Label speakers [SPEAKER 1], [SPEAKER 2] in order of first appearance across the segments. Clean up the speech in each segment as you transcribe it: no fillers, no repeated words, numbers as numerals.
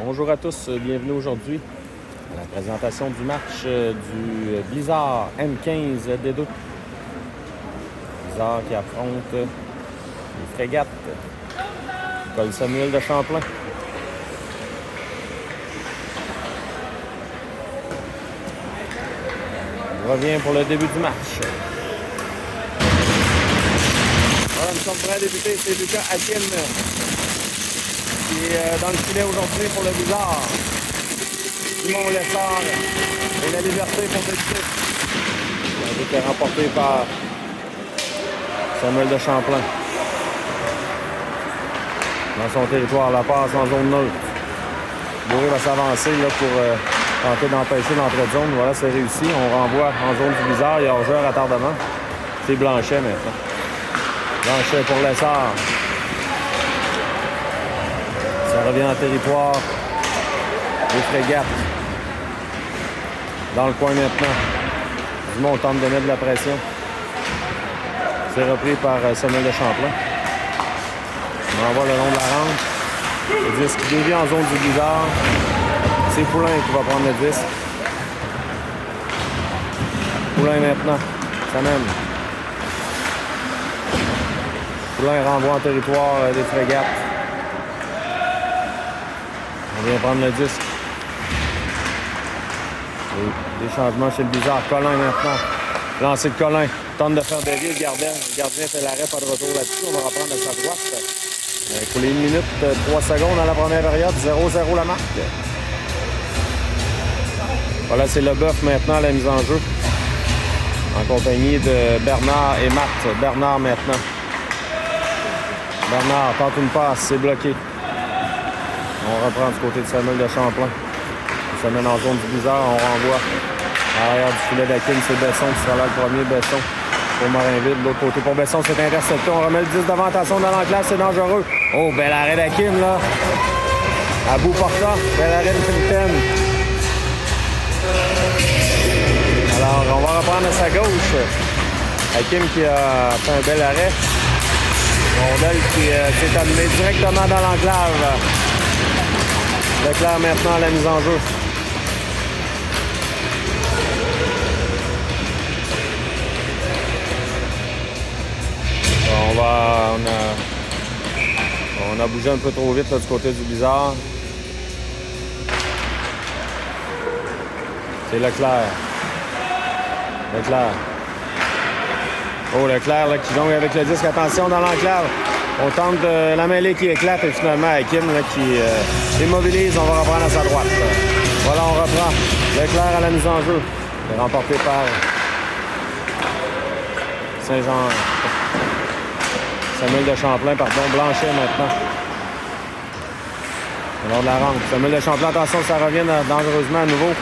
[SPEAKER 1] Bonjour à tous, bienvenue aujourd'hui à la présentation du match du Blizzard M15 D2. Blizzard qui affronte les Frégates. Col Samuel de Champlain. On revient pour le début du match. Voilà, nous sommes prêts à débuter, c'est Lucas Hakim qui est dans le filet aujourd'hui pour le Blizzard. Simon Lessard et la liberté pour débuter. Il a été remporté par Samuel de Champlain. Dans son territoire, la passe en zone neutre. Bourré va s'avancer là, pour tenter d'empêcher l'entrée de zone. Voilà, c'est réussi. On renvoie en zone du Blizzard. Il y a hors-jeu à retardement. C'est Blanchet maintenant. Blanchet pour Lessard. Ça revient en territoire des Frégates. Dans le coin maintenant. Dumont tente de mettre de la pression. C'est repris par Samuel de Champlain. On envoie le long de la rampe. Le disque dévie en zone du Blizzard. C'est Poulain qui va prendre le disque. Poulain maintenant. Ça mène. Poulain renvoie en territoire des Frégates. On vient prendre le disque. Des changements chez le Blizzard. Colin maintenant. Lancé de Colin. Tente de faire dévier le gardien. Le gardien fait l'arrêt, pas de retour là-dessus. On va reprendre à sa droite. Pour les 1 minute 3 secondes dans la première période. 0-0 la marque. Voilà, c'est Leboeuf maintenant à la mise en jeu. En compagnie de Bernard et Matt. Bernard maintenant. Bernard tente une passe. C'est bloqué. On reprend du côté de Samuel de Champlain. On se mène en zone du Blizzard. On renvoie à l'arrière du filet d'Hakim. C'est Besson qui sera là le premier. Besson pour Morinville. De l'autre côté pour Besson, c'est intercepté. On remet le 10 devant. Attention dans l'enclave, c'est dangereux. Oh, bel arrêt d'Hakim, là. À bout portant. Bel arrêt de Finten. Alors, on va reprendre à sa gauche. Hakim qui a fait un bel arrêt. Rondelle qui s'est amené directement dans l'enclave. Leclerc maintenant à la mise en jeu. On a bougé un peu trop vite là, du côté du Blizzard. C'est Leclerc. Oh, Leclerc là, qui jongle avec le disque. Attention dans l'enclave. On tente de la mêlée qui éclate et finalement Hakim là, qui immobilise. On va reprendre à sa droite. Voilà, on reprend. Leclerc à la mise en jeu. C'est remporté par Saint-Jean. Samuel de Champlain, pardon. Blanchet maintenant. Le long de la rampe. Samuel de Champlain, attention, ça revient dangereusement à nouveau.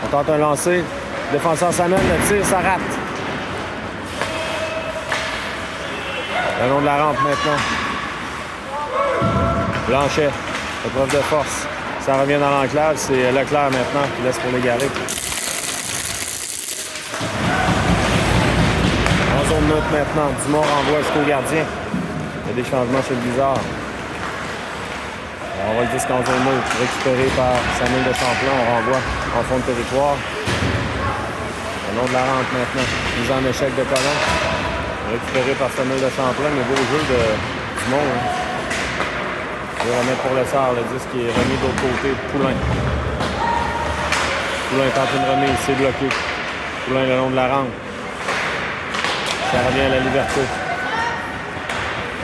[SPEAKER 1] On tente un lancer. Le défenseur Samuel, le tir, ça rate. Le long de la rampe maintenant. Blanchet, épreuve de force. Ça revient dans l'enclave. C'est Leclerc maintenant qui laisse pour l'égarer. En zone neutre maintenant. Dumont renvoie jusqu'au gardien. Il y a des changements chez le Blizzard. On va le disque en zone neutre. Récupéré par Samuel de Champlain. On renvoie en fond de territoire. Le long de la rampe maintenant. Mise en échec de Colin. Récupéré par Samuel de Champlain, mais beau jeu de Dumont. Hein. Je vais remettre pour Lessard, le disque qui est remis de l'autre côté. Poulain. Poulain tente une remise, c'est bloqué. Poulain le long de la rampe. Ça revient à la liberté.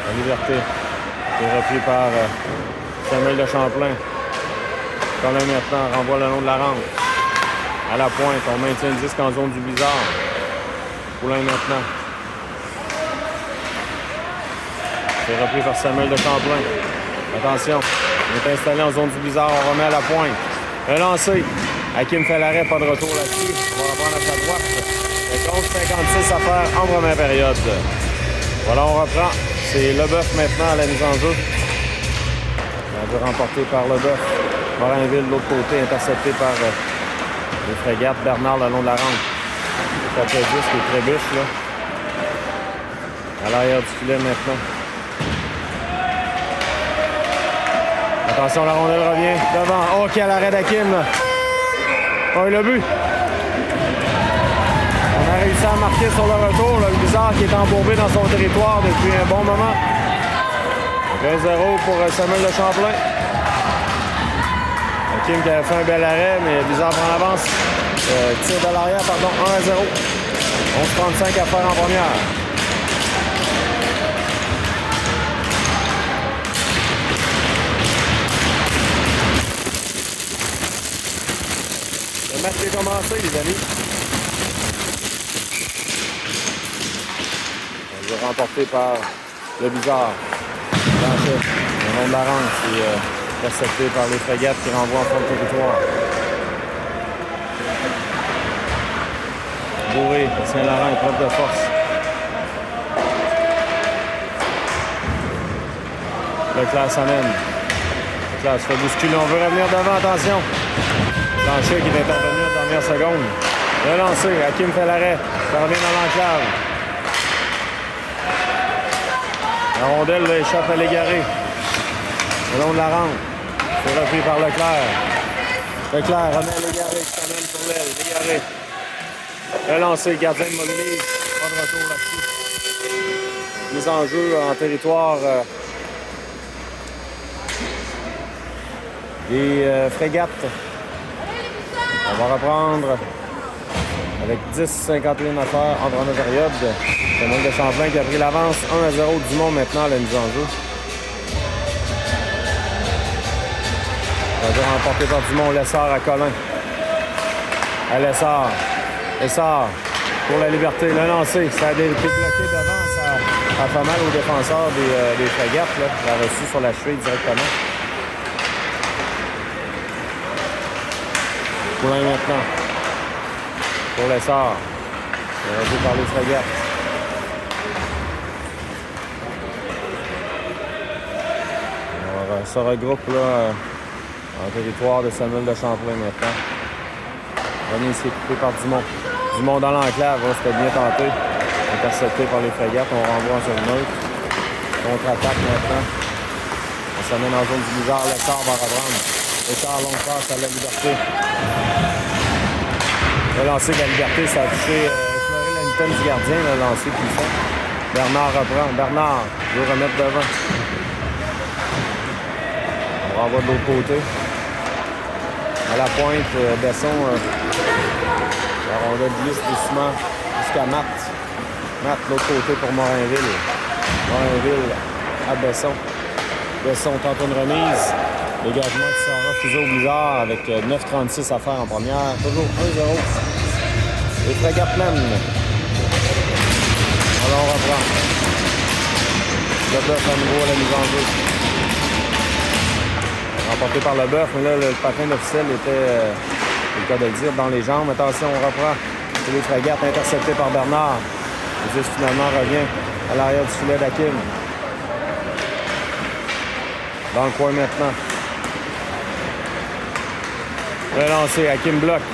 [SPEAKER 1] La liberté est repris par Samuel de Champlain. Colin maintenant renvoie le long de la rampe. À la pointe, on maintient le disque en zone du Blizzard. Poulain maintenant. C'est repris par Samuel de Champlain. Attention, on est installé en zone du Blizzard, on remet à la pointe. Un lancé. Hakim fait l'arrêt, pas de retour là-dessus. On va reprendre à sa droite. Le compte 56 à faire en première période. Voilà, on reprend. C'est Leboeuf maintenant à la mise en jeu. On va remporté par Leboeuf. Morinville de l'autre côté, intercepté par les Frégates. Bernard le long de la rampe. Ça fait 10 qui est trébuche là. À l'arrière du filet maintenant. Attention, la rondelle revient devant. Oh, quel arrêt d'Hakim. Oh, le but. On a réussi à marquer sur le retour. Là, le Bizarre qui est embourbé dans son territoire depuis un bon moment. 1-0 pour Samuel de Champlain. Hakim qui avait fait un bel arrêt, mais Bizarre prend l'avance. Tir de l'arrière, pardon, 1-0. 11:35 à faire en première. Le match est commencé, les amis. On est remporté par le Bizarre. Blanchet, le nom de la Rance, qui est intercepté par les Frégates qui renvoient en fond de territoire. Bourré, Saint-Laurent, épreuve de force. Leclerc s'amène. Leclerc se fait bousculer. On veut revenir devant, attention. Blanchet qui est intervenu à la dernière seconde. Le lancer, Hakim fait l'arrêt. Ça revient dans l'enclave. La rondelle là, échappe à l'égaré. Le long de la rampe. C'est repris par Leclerc. Leclerc remet l'égaré qui s'amène pour l'aile. L'égaré. Le lancer, gardien de mobilise. Pas de retour là-dessus. Mise en jeu en territoire des Frégates. On va reprendre avec 10:51 à faire en première période. Samuel de Champlain qui a pris l'avance. 1-0 Dumont maintenant à la mise en jeu. Ça va être remporté par Dumont. Lessard à Colin. À Lessard. Lessard pour la liberté. Le lancer. Ça a été bloqué devant. Ça a fait mal aux défenseurs des Frégates. Là. Il a reçu sur la cheville directement. Poulain maintenant. Pour Lessard. Reçu par les Frégates. Alors, ça regroupe là, en territoire de Samuel de Champlain maintenant. Remise qui est coupé par Dumont. Dumont dans l'enclave, c'était bien tenté. Intercepté par les Frégates, on renvoie en zone neutre. Contre-attaque maintenant. On s'amène en zone du Bizarre, Lessard va reprendre. Lessard, longue passe à la liberté. Le lancer de la liberté, ça a touché effleuré la mitaine du gardien, le lancer puissant. Bernard reprend. Bernard veut remettre devant. On renvoie de l'autre côté. À la pointe, Besson, la rondelle glisse doucement jusqu'à Matt. Matt, de l'autre côté pour Morinville. Morinville à Besson. Besson tente une remise. Dégagement qui sera refusé au Blizzard avec 9:36 à faire en première. Toujours 1-0. Les Frégates mènent. Alors on reprend. Le Bœuf à nouveau à la mise en jeu. Remporté par le Bœuf, mais là, le patin officiel était, c'est le cas de le dire, dans les jambes. Attention, on reprend. C'est les Frégates interceptées par Bernard. Le 10 finalement revient à l'arrière du filet d'Hakim. Dans le coin maintenant. Le lancer, Hakim bloque.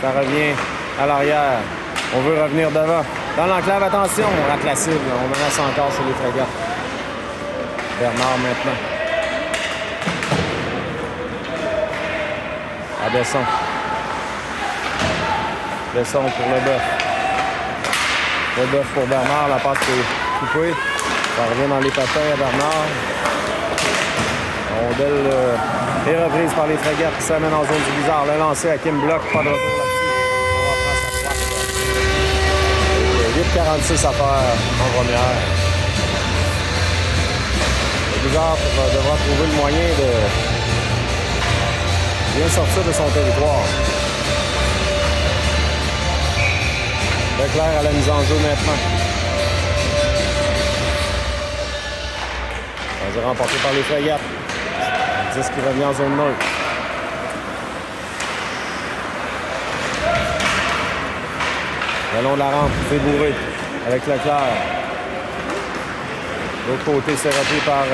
[SPEAKER 1] Ça revient à l'arrière. On veut revenir devant. Dans l'enclave, attention, on rate la cible. On menace encore sur les Frégates. Bernard maintenant. À Besson. Besson pour le Bœuf. Le Bœuf pour Bernard. La passe est coupée. Ça revient dans les patins à Bernard. La rondelle est reprise par les Frégates qui s'amènent en zone du Bizarre. Le lancer à Kim bloque. Pas de retour là-dessus. On reprend sa droite. 8:46 à faire en première. Le Bizarre devra trouver le moyen de bien sortir de son territoire. Leclerc à la mise en jeu maintenant. Ça est remporté par les Frégates. 10 qui revient en zone neutre. Le long de la rampe, c'est bourré avec Leclerc. De l'autre côté, c'est repris par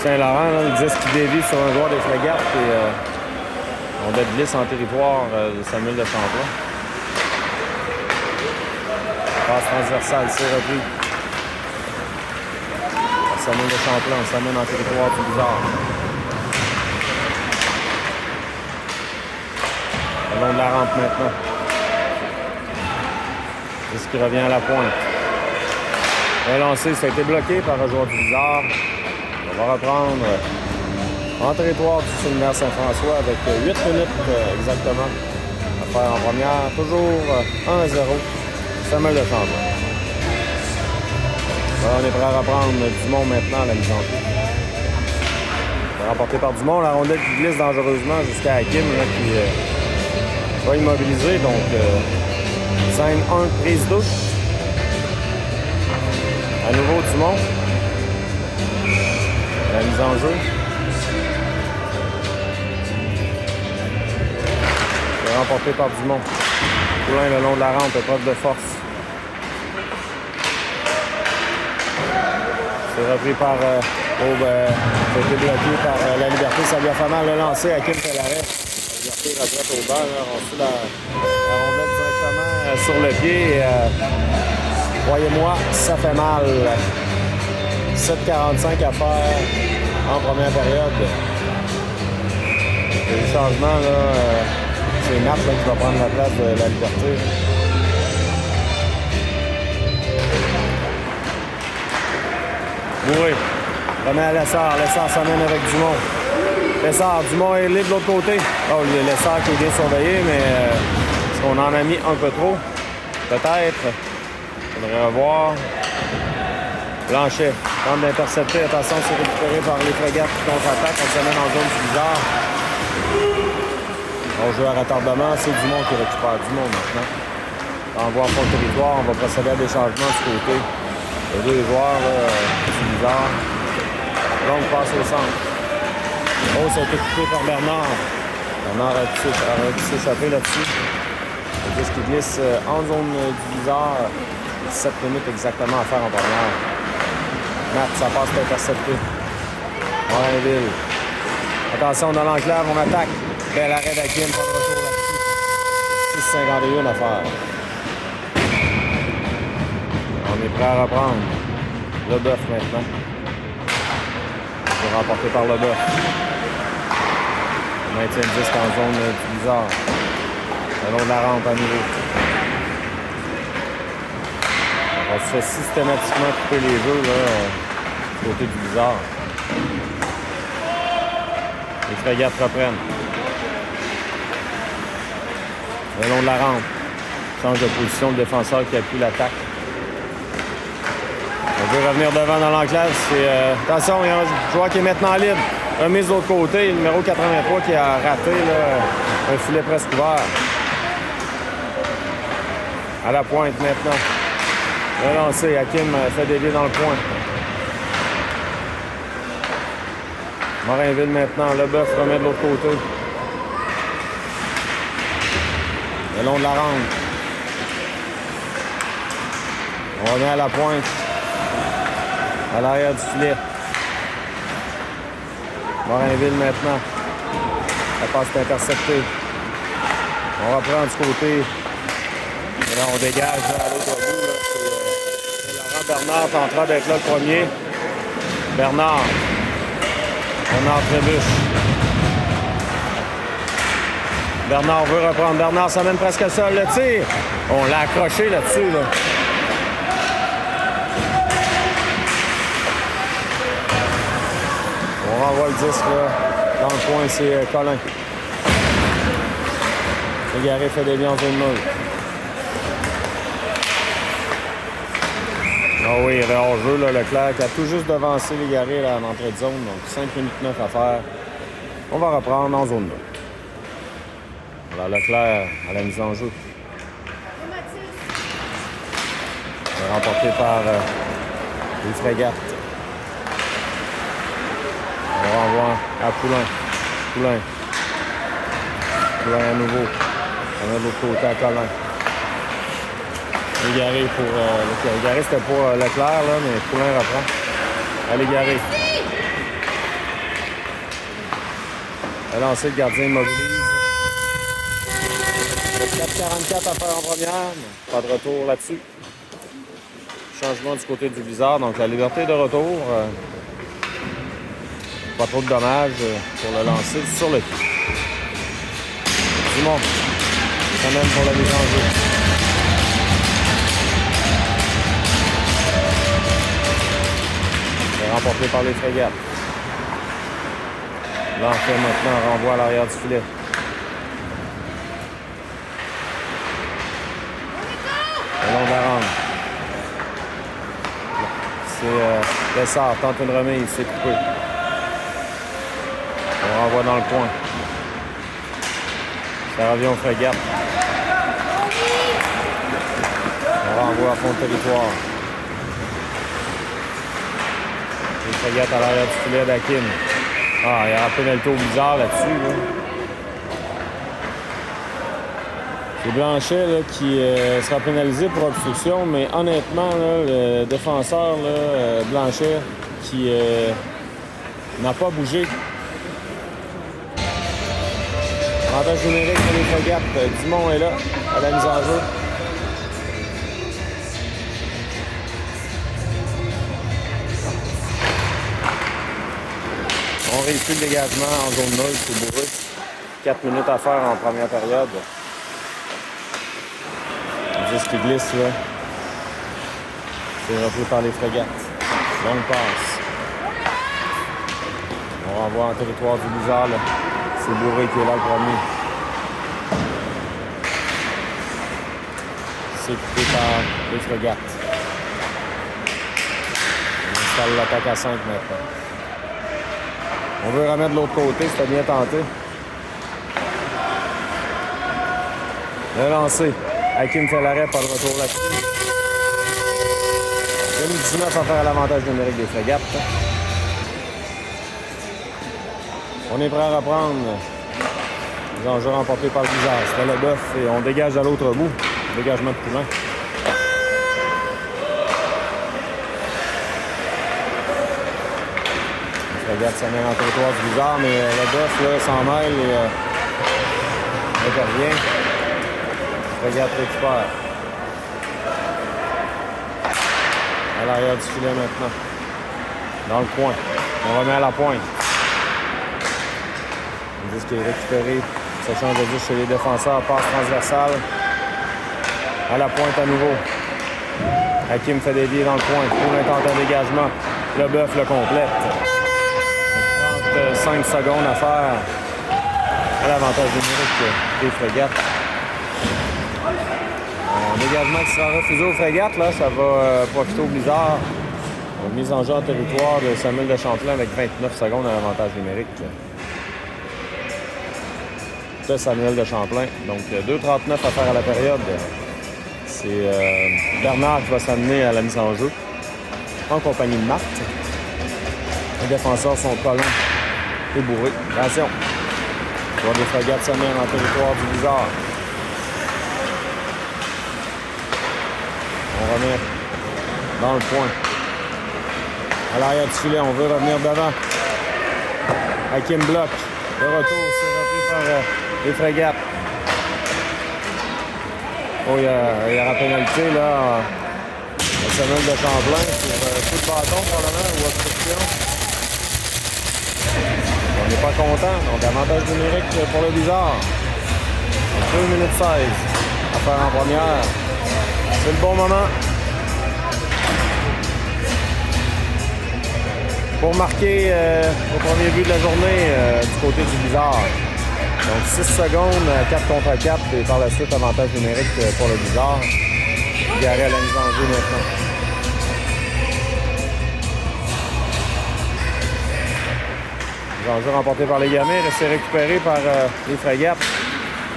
[SPEAKER 1] Saint-Laurent. Là, le 10 qui dévie sur un joueur des Frégates. Et on va glisse en territoire de Samuel de Champlain. Passe transversale, c'est repris. Samuel de Champlain. On s'amène en territoire du Blizzard. Le long de la rampe maintenant. C'est ce qui revient à la pointe. Le lancer, ça a été bloqué par un joueur du Blizzard. On va reprendre en territoire du séminaire Saint-François avec 8 minutes exactement à faire en première. Toujours 1-0. Samuel de Champlain. Voilà, on est prêt à reprendre Dumont maintenant à la mise en jeu. Remporté par Dumont, la rondelle qui glisse dangereusement jusqu'à Hakim là, qui va immobiliser. Donc, scène 1, prise 2. À nouveau Dumont. La mise en jeu. C'est remporté par Dumont. Poulain le long de la rampe, épreuve de force. C'est repris par Aube. Ça a été bloqué par la Liberté. Ça lui a fait mal le lancer. Hakim fait l'arrêt. La Liberté retraite au beurre. On suit la rondelle directement sur le pied. Croyez-moi, ça fait mal. 7,45 à faire en première période. Et le changement, là, c'est Matt qui va prendre la place de la Liberté. Bourré. Remet à Lessard. Lessard s'amène avec Dumont. Lessard. Dumont est libre de l'autre côté. Oh, Lessard qui est bien surveillé, mais est-ce qu'on en a mis un peu trop? Peut-être. Il faudrait revoir. Blanchet tente d'intercepter. Attention, c'est récupéré par les frégates qui contre-attaquent. On s'amène en zone du Blizzard. On joue à retardement. C'est Dumont qui récupère. Dumont maintenant. Envoie en fond de territoire. On va procéder à des changements de ce côté. Les deux joueurs du Blizzard. Donc, passe au centre. Oh, ça a été coupé par Bernard. Bernard a pu s'échapper là-dessus. Le disque qui glisse en zone du Blizzard. 17 minutes exactement à faire en première. Matt, ça passe intercepté. Morinville. Attention, dans l'enclave, on attaque. Bel arrêt d'Hakim, pas de retour là-dessus. 6,51 à faire. On est prêt à reprendre. Leboeuf maintenant. C'est remporté par Leboeuf. Maintien le disque en zone du Blizzard. Le long de la rampe à nouveau. On se fait systématiquement couper les jeux là, du côté du Blizzard. Les frégates reprennent. Le long de la rampe. Change de position, le défenseur qui appuie l'attaque. On veut revenir devant dans l'enclave. Attention, il y a un joueur qui est maintenant libre. Remise de l'autre côté, le numéro 83 qui a raté là, un filet presque ouvert. À la pointe maintenant. Le lancer, Hakim fait dévier dans le coin. Morinville maintenant, Leboeuf remet de l'autre côté. Le long de la rampe. On revient à la pointe. À l'arrière du filet. Morinville maintenant. La passe est interceptée. On reprend du côté. Et là, on dégage à l'autre bout. Là. C'est Laurent Bernard tentera d'être là le premier. Bernard. Bernard trébuche. Bernard veut reprendre. Bernard s'amène presque seul. Le tir. On l'a accroché là-dessus. Là. On renvoie le disque là. Dans le coin, c'est Colin. Légaré fait des liens en zone nulle. Ah oui, il y avait hors-jeu, là, Leclerc qui a tout juste devancé Légaré là, en entrée de zone. Donc 5 minutes 9 à faire. On va reprendre en zone nulle. Voilà Leclerc à la mise en jeu. Remporté par les frégates. On renvoie à Poulain. Poulain à nouveau. On a de l'autre côté à Colin. Légaré pour Leclerc. Légaré c'était pour Leclerc, là, mais Poulain reprend. À Légaré. A lancé le gardien immobilise. 4,44 à faire en première. Pas de retour là-dessus. Changement du côté du Blizzard. Donc, la Liberté de retour. Pas trop de dommages pour le lancer sur le pied. Dumont. Quand même pour la mise en jeu. C'est remporté par les Frégates. Lancer maintenant renvoie à l'arrière du filet. Long de la ronde. C'est Lessard, tente une remise, c'est coupé. On renvoie dans le coin. Ça revient aux Frégates. On renvoie à fond de territoire. Les Frégates à l'arrière du filet d'Hakim. Ah, il y a un pénalité au Blizzard là-dessus. Là. C'est Blanchet là, qui sera pénalisé pour obstruction, mais honnêtement, là, le défenseur là, Blanchet qui n'a pas bougé. Avantage numérique pour les Frégates. Dumont est là à la mise en jeu. On réussit le dégagement en zone 0, c'est bourré. 4 minutes à faire en première période. 10 qui glisse là. C'est repris par les Frégates. Longue passe. On renvoie en territoire du Blizzard. Là. C'est Bourré qui est là le premier. C'est coupé par les Frégates. On installe l'attaque à 5 maintenant. On veut remettre de l'autre côté, c'était bien tenté. Le lancer. Hakim fait l'arrêt, pas de retour là-dessus. 2019 à faire l'avantage numérique des Frégates. On est prêt à reprendre. Les enjeux remportés par le Blizzard. C'était le bœuf et on dégage à l'autre bout. Dégagement de Poulin. Les Frégates s'amènent en territoire du Blizzard, mais le bœuf s'en mêle et intervient. Frégates récupère. À l'arrière du filet maintenant. Dans le coin. On remet à la pointe. On dit qu'il est récupéré. Ça change de vue chez les défenseurs. Passe transversale. À la pointe à nouveau. Hakim fait des billes dans le coin. Poulin tente un dégagement. Le bœuf le complète. 35 secondes à faire. À l'avantage numérique des Frégates. Un dégagement qui sera refusé aux Frégates, là, ça va profiter au Blizzard. Une mise en jeu en territoire de Samuel de Champlain avec 29 secondes à l'avantage numérique. De Samuel de Champlain. Donc 2,39 à faire à la période. C'est Bernard qui va s'amener à la mise en jeu en compagnie de Marthe. Les défenseurs sont Colin et Bourré. Attention. On voit des Frégates s'amener en territoire du Blizzard. On remet dans le point. À l'arrière du filet, on veut revenir devant. Hakim bloque. De retour, c'est repris par les Frégates. Oh, il y aura pénalité, là. Samuel de Champlain pour coup de bâton, probablement, ou obstruction. On n'est pas content. Donc, avantage numérique pour le Blizzard. 2 minutes 16 à faire en première. C'est le bon moment pour marquer au premier but de la journée du côté du Blizzard. Donc 6 secondes, 4 contre 4 et par la suite avantage numérique pour le Blizzard. Garé à la mise en jeu maintenant. Mise en jeu remporté par les Gamins, resté récupéré par les Frégates.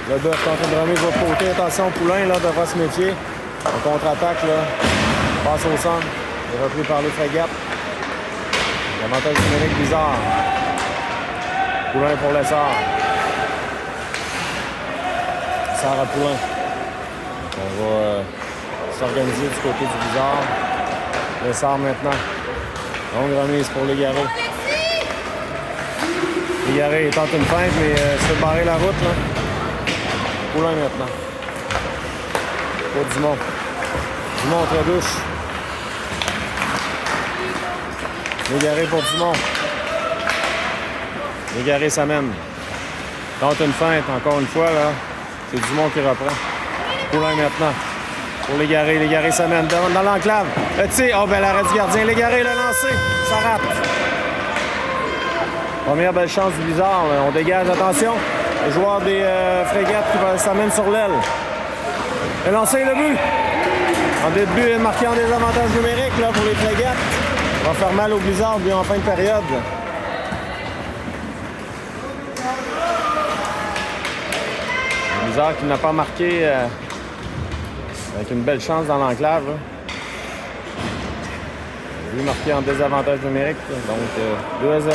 [SPEAKER 1] Le bœuf tente de remettre de l'autre côté. Attention, Poulin là, devant ce métier. En contre-attaque, là, passe au centre, est repris par les Frégates. Avantage numérique Blizzard. Poulin pour Lessard. Lessard à Poulin. On va s'organiser du côté du Blizzard. Lessard maintenant. Longue remise pour Légaré. Légaré tente une feinte, mais se fait barrer la route. Là. Poulin maintenant. Pour Dumont. Dumont trébuche. Légaré pour Dumont. Légaré s'amène. Tente une feinte, encore une fois, là. C'est Dumont qui reprend. Poulain maintenant. Pour Légaré. Légaré s'amène dans l'enclave. Le tir. Oh, ben l'arrêt du gardien. Légaré l'a lancé. Ça rate. Première belle chance du Blizzard. Là. On dégage. Attention. Le joueur des frégates qui s'amène sur l'aile. Le lancer, le but. En début, marqué en désavantage numérique là, pour les frégates. Ça va faire mal au Blizzard, lui, en fin de période. Le Blizzard qui n'a pas marqué avec une belle chance dans l'enclave. Lui, marqué en désavantage numérique. Donc, 2-0.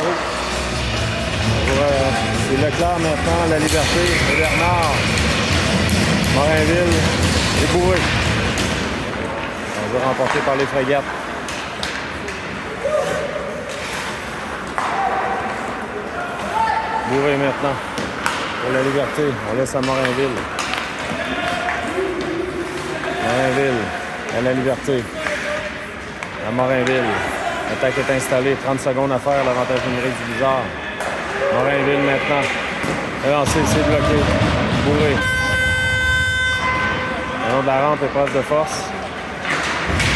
[SPEAKER 1] C'est Leclerc maintenant, La Liberté, et Bernard, Morinville et Bourré. On va remporter par les frégates. Bourré maintenant pour La Liberté. On laisse à Morinville. Morinville à La Liberté. À Morinville. L'attaque est installée. 30 secondes à faire. L'avantage numérique du Blizzard. Morinville maintenant. Le lancer, c'est bloqué. Bourré. Le long de la rampe, épreuve de force.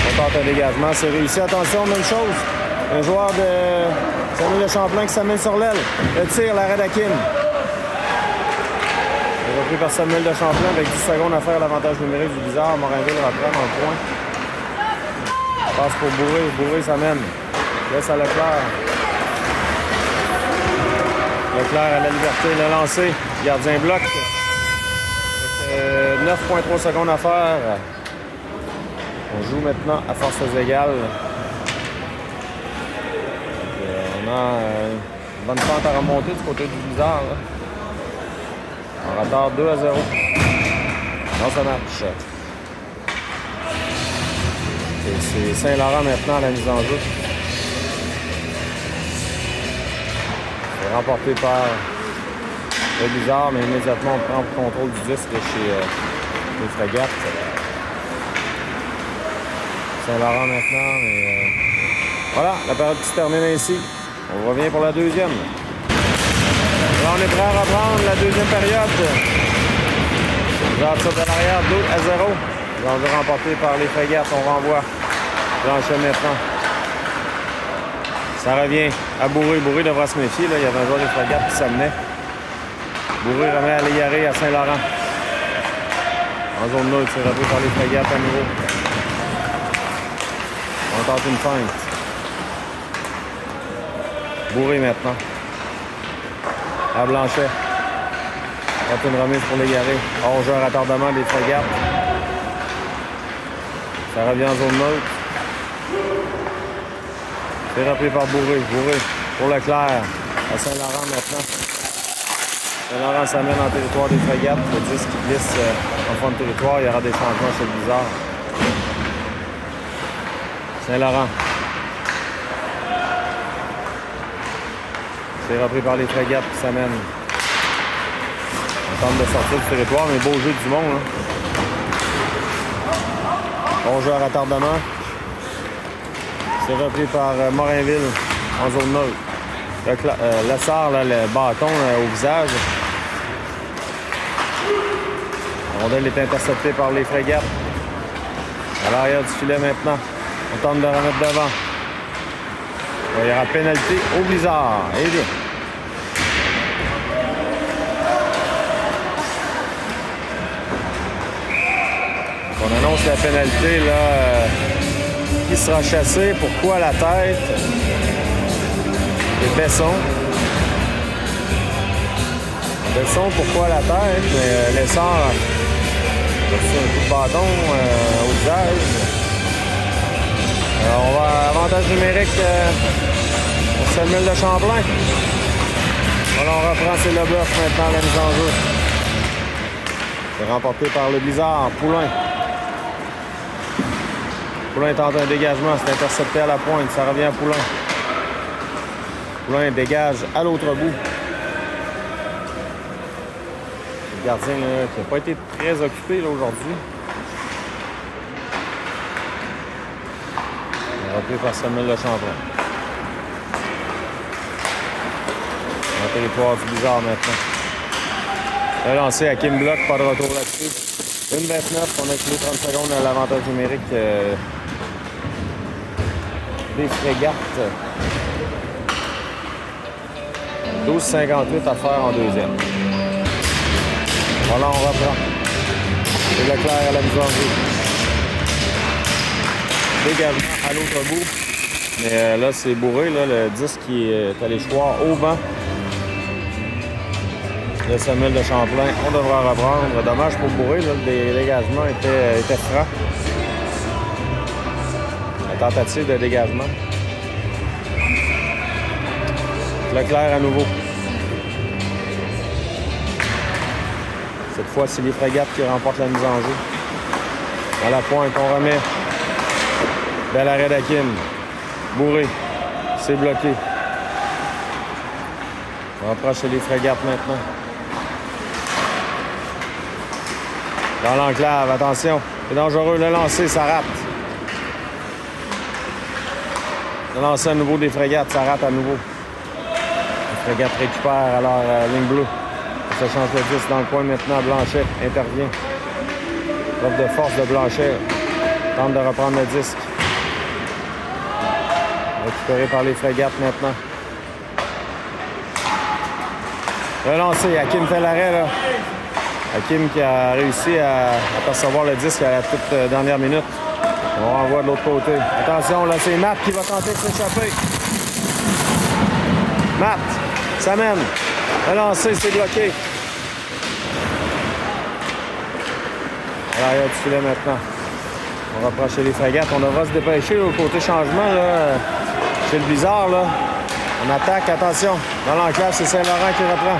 [SPEAKER 1] On tente un dégagement. C'est réussi. Attention, même chose. Un joueur de Samuel de Champlain qui s'amène sur l'aile. Le tir, l'arrêt d'Hakim. Repris par Samuel de Champlain avec 10 secondes à faire l'avantage numérique du Blizzard. Morinville reprend dans le point. Passe pour Bourré. Bourré s'amène. Laisse à Leclerc. Leclerc à La Liberté, le lancé. Gardien bloc. 9,3 secondes à faire. On joue maintenant à forces égales. On a une bonne pente à remonter du côté du Blizzard. Là. On retarde 2-0. Non, ça marche. Et c'est Saint-Laurent maintenant à la mise en jeu. C'est remporté par le Blizzard, mais immédiatement on prend le contrôle du disque chez les frégates. Saint-Laurent maintenant, mais voilà, la période qui se termine ainsi. On revient pour la deuxième. Là, on est prêt à reprendre la deuxième période. Genre de l'arrière, 2-0. L'enjeu remporté par les frégates, on renvoie. Blanchet maintenant. Ça revient à Bourré. Bourré devra se méfier. Là. Il y avait un joueur des frégates qui s'amenait. Bourré remet à Légaré à Saint-Laurent. En zone neutre, c'est repris par les frégates à nouveau. On tente une feinte. Bourré maintenant. À Blanchet. Tente une remise pour Légaré. Hors-jeu à retardement des frégates. Ça revient en zone neutre. C'est repris par Bourré. Bourré pour Leclerc. À Saint-Laurent maintenant. Saint-Laurent s'amène en territoire des frégates. Le 10 qui glisse en fond de territoire. Il y aura des changements chez le Blizzard. Saint-Laurent. C'est repris par les frégates qui s'amènent. On tente de sortir du territoire, mais beau jeu du monde. Hein. Bon jeu à retardement. C'est repris par Morinville en zone neutre. Lessard, le bâton au visage. La rondelle est interceptée par les frégates. À l'arrière du filet maintenant. On tente de remettre devant. Il y aura pénalité au Blizzard. Et bien. On annonce la pénalité là. Qui sera chassé? Pourquoi la tête? Et Besson. Besson, pourquoi la tête? Mais Lessard a reçu un coup de bâton au visage. Alors, on va avantage numérique pour Samuel de Champlain. Voilà, on reprend ses Leboeuf maintenant la mise en jeu. C'est remporté par le Blizzard. Poulain. Poulain tente un dégagement, c'est intercepté à la pointe, ça revient à Poulain. Poulain dégage à l'autre bout. Le gardien là, qui n'a pas été très occupé aujourd'hui. Repris par Samuel de Champlain. territoire du Blizzard maintenant. Le lancer à Kim Block, pas de retour là-dessus. 1,29, on a clé 30 secondes à l'avantage numérique des frégates. 12,58 à faire en deuxième. Voilà, on reprend. C'est Leclerc à la mise en jeu. Dégagement à l'autre bout. Mais là, c'est bourré. Là, le disque qui est allé choir au vent. Le Samuel de Champlain, on devra reprendre. Dommage pour bourré. Là, le dégagement était franc. La tentative de dégagement. Leclerc à nouveau. Cette fois, c'est les frégates qui remportent la mise en jeu. À la pointe, on remet. Bel arrêt d'Hakim. Bourré. C'est bloqué. On rapproche les frégates maintenant. Dans l'enclave, attention. C'est dangereux. Le lancer, ça rate. Le lancer à nouveau des frégates, ça rate à nouveau. Les frégates récupèrent alors ligne bleue. Ça change le 10 dans le coin maintenant. Blanchet intervient. L'offre de force de Blanchet. Tente de reprendre le disque. Récupéré par les frégates maintenant. Relancé. Hakim fait l'arrêt là. Hakim qui a réussi à percevoir le disque à la toute dernière minute. On renvoie de l'autre côté. Attention, là c'est Matt qui va tenter de s'échapper. Matt s'amène. Relancé, c'est bloqué. À l'arrière du filet maintenant. On va approcher les frégates. On devra se dépêcher au côté changement là. Chez le Blizzard, là. On attaque, attention. Dans l'enclave, c'est Saint-Laurent qui reprend.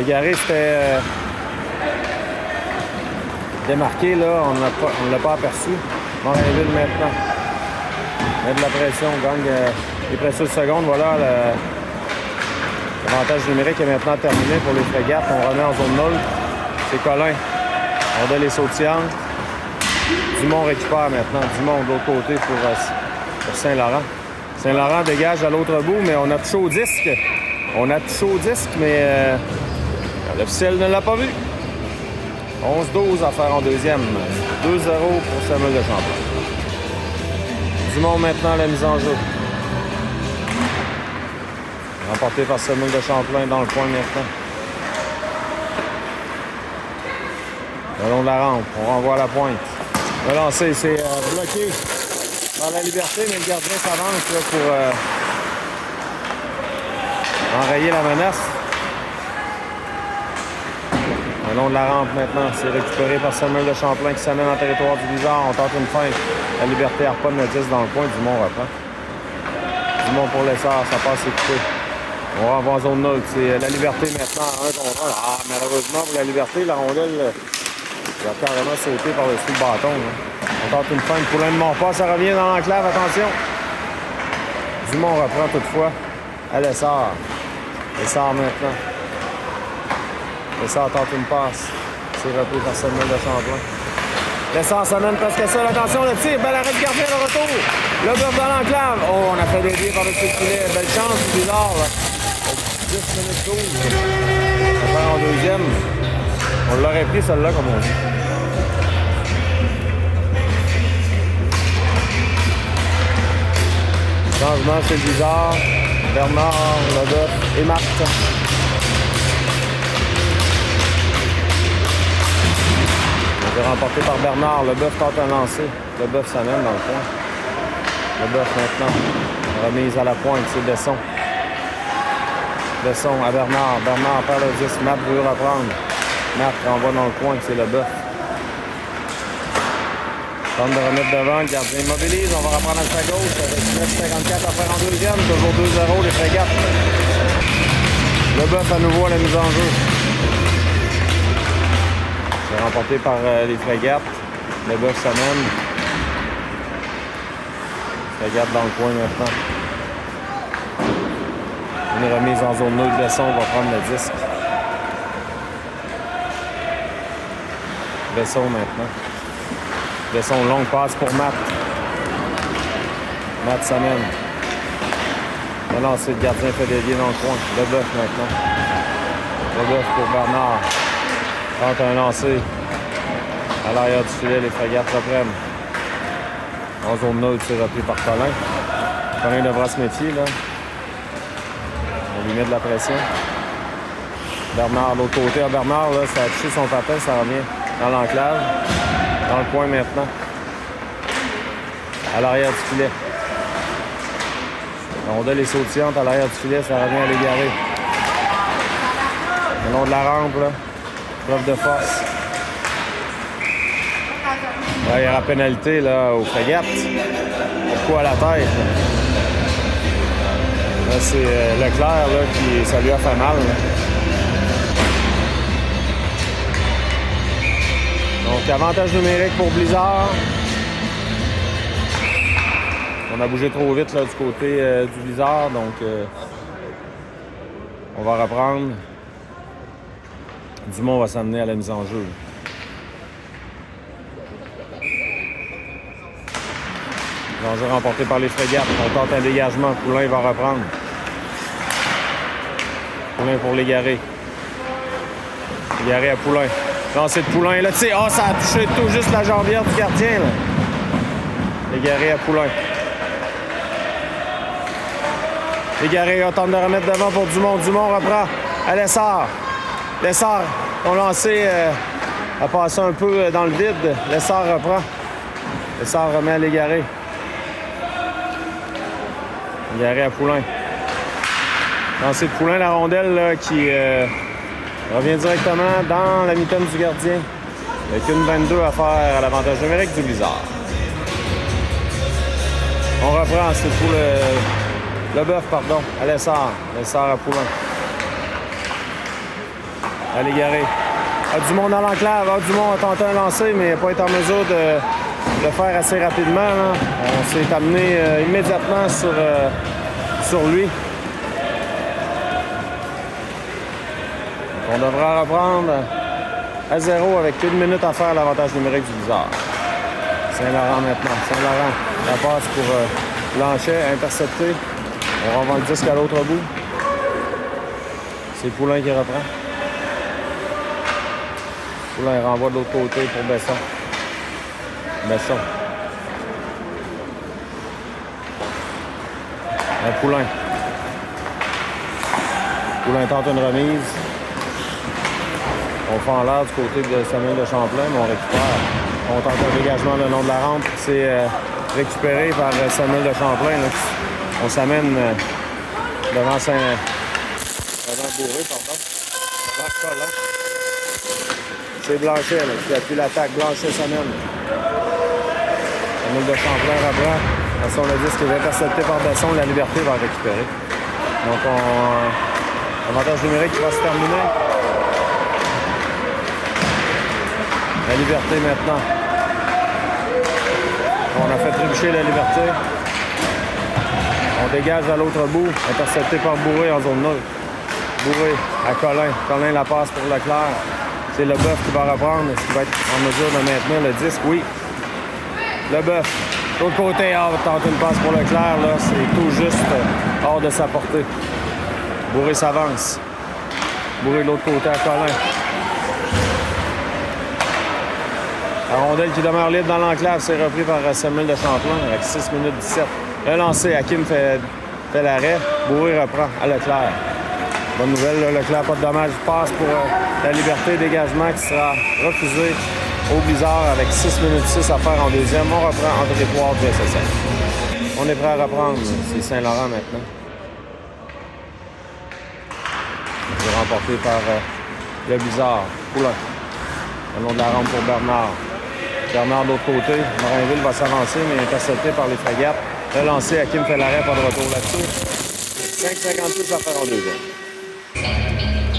[SPEAKER 1] Égaré, c'était démarqué, là. On ne l'a pas aperçu. Morinville maintenant. Met de la pression, gagne les précieuses secondes. Voilà, l'avantage numérique est maintenant terminé pour les frégates. On remet en zone 0. C'est Colin. On donne les sautillantes. Dumont récupère maintenant. Dumont de l'autre côté pour Saint-Laurent. Saint-Laurent dégage à l'autre bout, mais on a touché au disque. On a touché au disque, mais l'officiel ne l'a pas vu. 11-12 à faire en deuxième. 2-0 pour Samuel de Champlain. Dumont maintenant la mise en jeu. Remporté par Samuel de Champlain dans le coin maintenant. Le long de la rampe, on renvoie à la pointe. Le lancer, c'est bloqué par la Liberté, mais le gardien s'avance là, pour enrayer la menace. Le long de la rampe maintenant, c'est récupéré par Samuel de Champlain qui s'amène en territoire du Blizzard. On tente une feinte. La Liberté harponne le 10 dans le coin. Dumont reprend. Dumont pour l'essor, ça passe écouté. On renvoie en zone 0. C'est la Liberté maintenant à 1 contre 1. Ah, malheureusement pour la Liberté, la rondelle il a carrément sauté par-dessus le bâton. Hein. On tente une feinte pour l'un de mon pas. Ça revient dans l'enclave. Attention. Dumont reprend toutefois à l'essor. L'essor maintenant. L'essor tente une passe. C'est repris par Samuel de Champlain. L'essor s'amène presque seul. Attention, le tir. Bel arrêt de gardien de retour. Le bœuf dans l'enclave. Oh, on a fait des pieds par-dessus le filet. Belle chance du Blizzard. 10 minutes 12. On va faire en deuxième. On l'aurait pris celle-là, comme on dit. Changement chez le Blizzard. Bernard, Leboeuf et Marc. C'est remporté par Bernard. Leboeuf tente un lancer. Leboeuf s'amène dans le coin. Leboeuf maintenant. Remise à la pointe, c'est Besson. Besson à Bernard. Bernard perd le 10. Matt veut reprendre. Matt renvoie dans le coin, c'est Leboeuf. Tente de remettre devant, le gardien immobilise. On va reprendre à sa gauche avec 9,54 à faire en deuxième. Toujours 2-0 les frégates. Leboeuf à nouveau à la mise en jeu. C'est remporté par les frégates. Leboeuf s'amène. Frégate dans le coin maintenant. Une remise en zone 0. Besson va prendre le disque. Besson maintenant. Besson, longue passe pour Matt. Matt s'amène. Le lancer de gardien fait dévier dans le coin. Leboeuf maintenant. Leboeuf pour Bernard. Tente un lancer. À l'arrière du filet, les Frégates reprennent. En zone neutre, c'est repris par Colin. Colin devra se méfier, là. On lui met de la pression. Bernard, de l'autre côté. Bernard, là, ça a touché son patin, ça revient dans l'enclave. Dans le coin maintenant. À l'arrière du filet. La rondelle est sautillante à l'arrière du filet, ça revient à l'égaré. Le long de la rampe, là. Preuve de force. Là, il y aura pénalité là, aux Frégates. Pourquoi à la tête? Là, c'est Leclerc là, qui ça lui a fait mal. Là. Donc, avantage numérique pour Blizzard. On a bougé trop vite là, du côté du Blizzard, donc on va reprendre. Dumont va s'amener à la mise en jeu. L'enjeu remporté par les Frégates. On tente un dégagement. Poulain va reprendre. Poulain pour l'égaré. L'égaré à Poulain. Lancé de Poulain. Là, tu sais, ça a touché tout juste la jambière du gardien. L'égaré à Poulain. L'égaré, on tente de remettre devant pour Dumont. Dumont reprend à Lessard. Lessard, on lancé a passé un peu dans le vide. Lessard reprend. Lessard remet à l'égaré. L'égaré à Poulain. Lancé de Poulain, la rondelle là, qui revient directement dans la mitaine du gardien. Avec une 22 à faire à l'avantage numérique du Blizzard. On reprend, c'est pour Leboeuf, pardon, à Lessard. Lessard à Poulain. À l'égaré. Dumont dans l'enclave. Dumont a tenté un lancer, mais il n'a pas été en mesure de le faire assez rapidement. Là. On s'est amené immédiatement sur lui. On devra reprendre à 0 avec 1 minute à faire à l'avantage numérique du Blizzard. Saint-Laurent maintenant. Saint-Laurent, la passe pour Blanchet, intercepté. On renvoie le disque à l'autre bout. C'est Poulain qui reprend. Poulain renvoie de l'autre côté pour Besson. Besson. Poulain. Poulain tente une remise. On fait en l'air du côté de Samuel de Champlain, mais on récupère. On tente un dégagement le long de la rampe. C'est récupéré par Samuel de Champlain. Là. On s'amène devant Bourré, pardon. Devant Colin. C'est Blanchet là, qui appuie l'attaque. Blanchet s'amène. Samuel de Champlain reprend. De toute façon, le disque est intercepté par Besson. La Liberté va récupérer. Donc, avantage numérique qui va se terminer. La Liberté maintenant. On a fait trébucher la Liberté. On dégage à l'autre bout. Intercepté par Bourré en zone neutre. Bourré à Colin. Colin la passe pour Leclerc. C'est Leboeuf qui va reprendre. Est-ce qu'il va être en mesure de maintenir le disque? Oui. Leboeuf. De l'autre côté, tente une passe pour Leclerc. Là, c'est tout juste hors de sa portée. Bourré s'avance. Bourré de l'autre côté à Colin. La rondelle qui demeure libre dans l'enclave, c'est repris par Samuel de Champlain avec 6 minutes 17. Le lancé, Hakim fait l'arrêt. Bourré reprend à Leclerc. Bonne nouvelle, là, Leclerc, pas de dommage. Passe pour la Liberté, dégagement qui sera refusé au Blizzard avec 6 minutes 6 à faire en deuxième. On reprend en territoire du SSF. On est prêt à reprendre. C'est Saint-Laurent maintenant. C'est remporté par le Blizzard. Poulain. Le long de la rampe pour Bernard. Bernard de l'autre côté. Morinville va s'avancer, mais intercepté par les Frégates. Le lancé, Hakim fait l'arrêt, pas de retour là-dessus. 5,56 à faire en deuxième.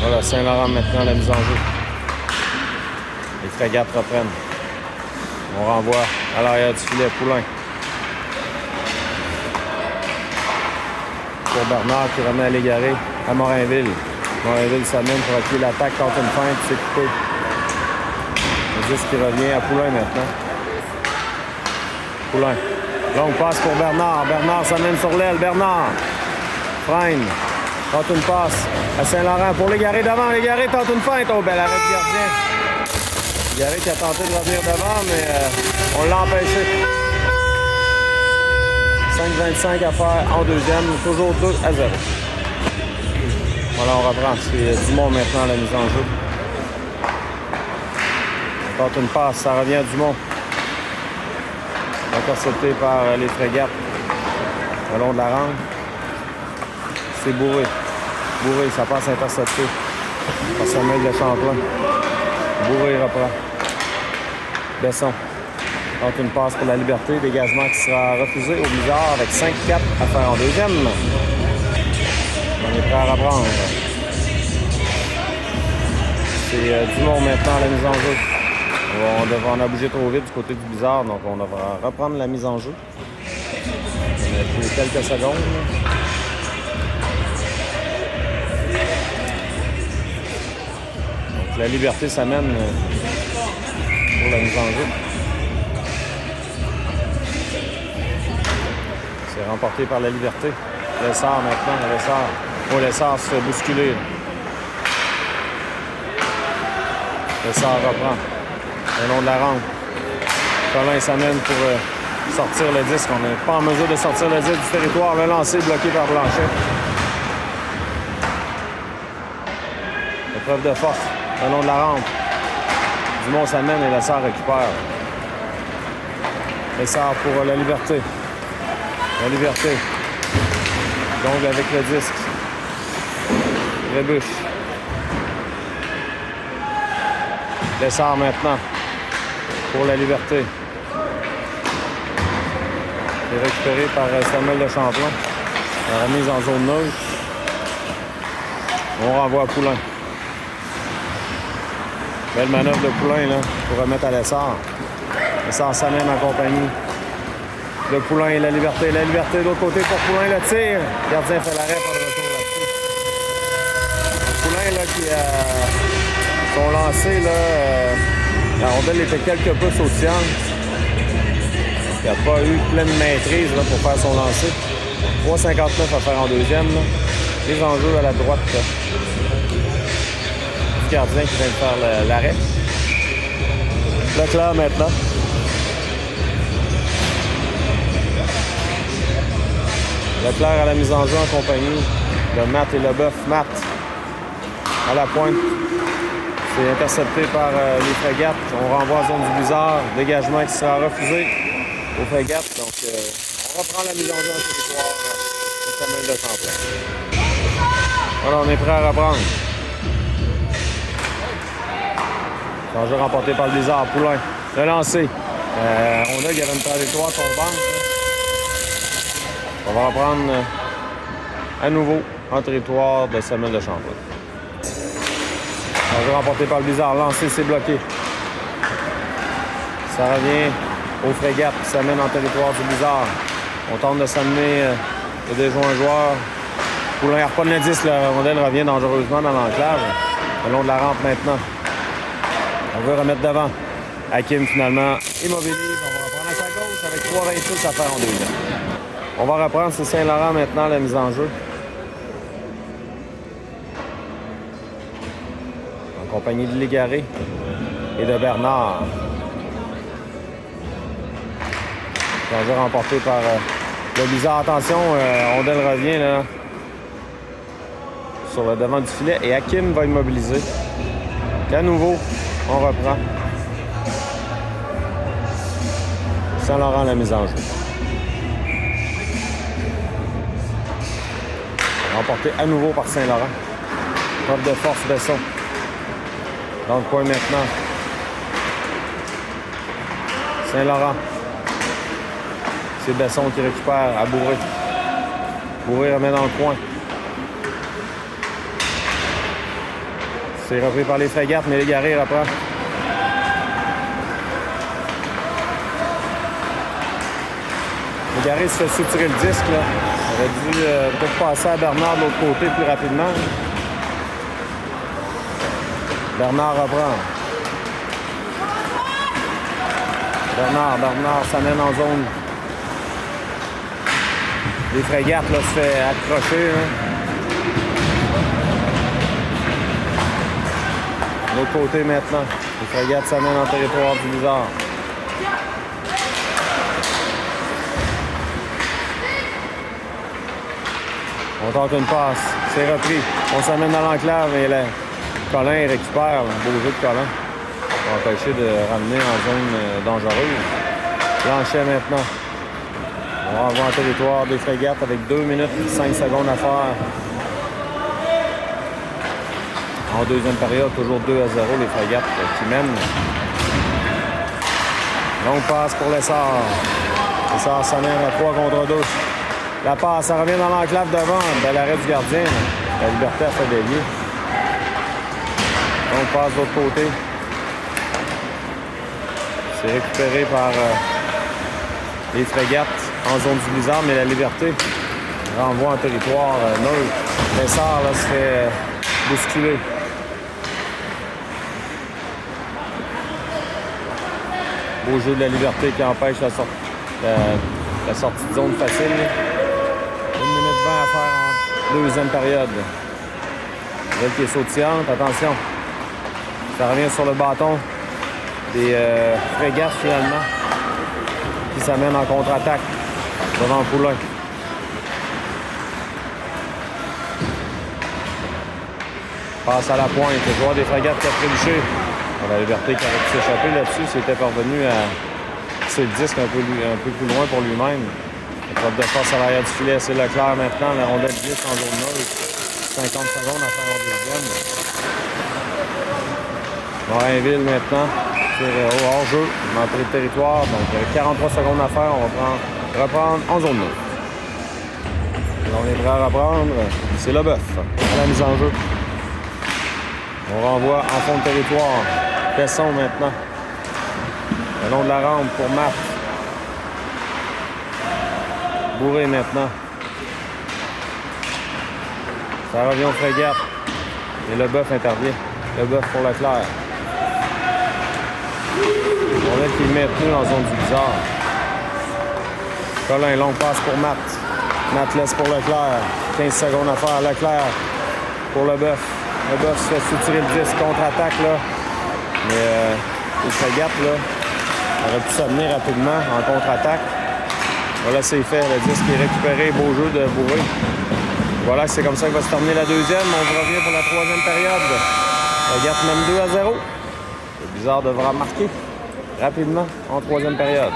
[SPEAKER 1] Voilà, Saint-Laurent maintenant la mise en jeu. Les Frégates reprennent. On renvoie à l'arrière du filet, Poulain. Pour Bernard qui remet à l'égaré à Morinville. Morinville s'amène pour appuyer l'attaque, tente une feinte, c'est coupé. Le disque qui revient à Poulain maintenant. Poulain. Longue passe pour Bernard. Bernard s'amène sur l'aile. Bernard. freine, tente une passe à Saint-Laurent pour Légaré devant. Légaré tente une feinte. Oh, bel arrêt de gardien. Légaré qui a tenté de revenir devant, mais on l'a empêché. 5,25 à faire en deuxième. Toujours 2-0. Voilà, on reprend. C'est Dumont maintenant à la mise en jeu. On tente une passe. Ça revient à Dumont. Intercepté par les frégates. Le long de la rampe. C'est Bourré. Bourré, ça passe intercepté par Samuel de Champlain. Bourré reprend. Besson. Tente une passe pour la liberté. Dégagement qui sera refusé au Blizzard avec 5-4 à faire en deuxième. On est prêt à reprendre. C'est Dumont maintenant à la mise en jeu. On a bougé trop vite du côté du Blizzard, donc on devra reprendre la mise en jeu. On a pris quelques secondes. Donc la liberté s'amène pour la mise en jeu. C'est remporté par la liberté. Lessard maintenant, Lessard. Oh, Lessard se fait bousculer. Lessard reprend. Le long de la rampe. Colin s'amène pour sortir le disque. On n'est pas en mesure de sortir le disque du territoire. Le lancer bloqué par Blanchet. Épreuve de force. Le long de la rampe. Dumont s'amène et Lessard récupère. Lessard pour la liberté. La liberté. Donc avec le disque. Trébuche. Lessard maintenant. Pour la liberté. C'est récupéré par Samuel de Champlain. La remise en zone neutre. On renvoie à Poulain. Belle manœuvre de Poulain là, pour remettre à Lessard. Lessard s'amène en compagnie de Poulain et la liberté. La liberté de l'autre côté pour Poulain, le tir. Le gardien fait l'arrêt pour le retour là-dessus. Poulain là, qui a son lancé là. La rondelle était quelque peu sautillante. Il n'a pas eu pleine maîtrise là, pour faire son lancer. 3,59 à faire en deuxième. Là. Les enjeux à la droite du gardien qui vient de faire l'arrêt. Leclerc maintenant. Leclerc à la mise en jeu en compagnie de Matt et Leboeuf. Matt à la pointe. C'est intercepté par les frégates. On renvoie en zone du Blizzard. Dégagement qui sera refusé aux frégates. Donc, on reprend la mise en jeu en territoire de Samuel de Champlain. Voilà, on est prêt à reprendre. Danger remporté par le Blizzard. Poulain. Le lancer. On a qu'il y avait une trajectoire tombante. On va reprendre à nouveau en territoire de Samuel de Champlain. Danger remporté par le Blizzard. Lancé, c'est bloqué. Ça revient aux frégates qui s'amènent en territoire du Blizzard. On tente de s'amener de déjouer un joueur. Poulain reprend le 10. La rondelle revient dangereusement dans l'enclave. Le long de la rampe maintenant. On veut remettre devant. Hakim finalement immobilise. On va reprendre à sa gauche avec 3,26 à faire en deuxième. On va reprendre, c'est Saint-Laurent maintenant, la mise en jeu. En compagnie de Légaré et de Bernard. Danger remporté par le Blizzard. Attention, rondelle revient là, sur le devant du filet et Hakim va immobiliser. Et à nouveau, on reprend. Saint-Laurent, la mise en jeu. Remporté à nouveau par Saint-Laurent. Preuve de force, Besson. Dans le coin maintenant. Saint-Laurent. C'est Besson qui récupère à Bourré. Bourré remet dans le coin. C'est repris par les frégates, mais Légaré reprend. Légaré se fait suturer le disque. Là. Il aurait dû peut-être passer à Bernard de l'autre côté plus rapidement. Bernard reprend. Bernard s'amène en zone Les frégates là, se fait accrocher. Hein. De l'autre côté maintenant, les frégates s'amènent en territoire du Blizzard. On tente une passe, c'est repris. On s'amène dans l'enclave et là, Colin récupère, un beau jeu de Colin. On va empêcher de ramener en zone dangereuse. Blanchet maintenant. On va avoir un territoire des frégates avec 2 minutes et 5 secondes à faire. En deuxième période, toujours 2-0 les frégates qui mènent. Longue passe pour l'Essard. L'Essard s'amène à 3 contre 2. La passe, ça revient dans l'enclave devant. Bel arrêt du gardien. La Liberté a fait délier. On passe de l'autre côté. C'est récupéré par les frégates en zone du Blizzard, mais la Liberté renvoie en territoire neutre. L'Essard se fait bousculer. Beau jeu de la Liberté qui empêche la sortie de zone facile. 1 minute 20 à faire en deuxième période. Elle qui est sautillante, attention. Ça revient sur le bâton des frégates finalement qui s'amènent en contre-attaque devant Poulain. Passe à la pointe, le joueur des frégates qui a trébuché. La Liberté qui aurait pu s'échapper là-dessus, c'était parvenu à pousser le disque un peu plus loin pour lui-même. La preuve de force à l'arrière du filet, c'est Leclerc maintenant, la rondelle 10 en zone neutre. 50 secondes à faire en deuxième. Morinville maintenant, sur hors-jeu, entrée de territoire. Donc, avec 43 secondes à faire, on va reprendre en zone neutre. On est prêt à reprendre. C'est Leboeuf à la mise en jeu. On renvoie en fond de territoire. Pesson maintenant. Le long de la rampe pour Matt. Bourré maintenant. Ça revient aux frégates. Et Leboeuf intervient. Leboeuf pour Leclerc. On voit qu'il est maintenu en zone du Blizzard. Colin, longue passe pour Matt. Matt laisse pour Leclerc. 15 secondes à faire. Leclerc pour Leboeuf. Leboeuf se fait soutirer le 10 contre-attaque là. Mais les frégates là, auraient pu s'amener rapidement en contre-attaque. Voilà, c'est fait. Le 10 qui est récupéré. Beau jeu de Bourré. Voilà, c'est comme ça que va se terminer la deuxième. On vous revient pour la troisième période. Frégates mène 2-0. Le Blizzard devra marquer rapidement en troisième période.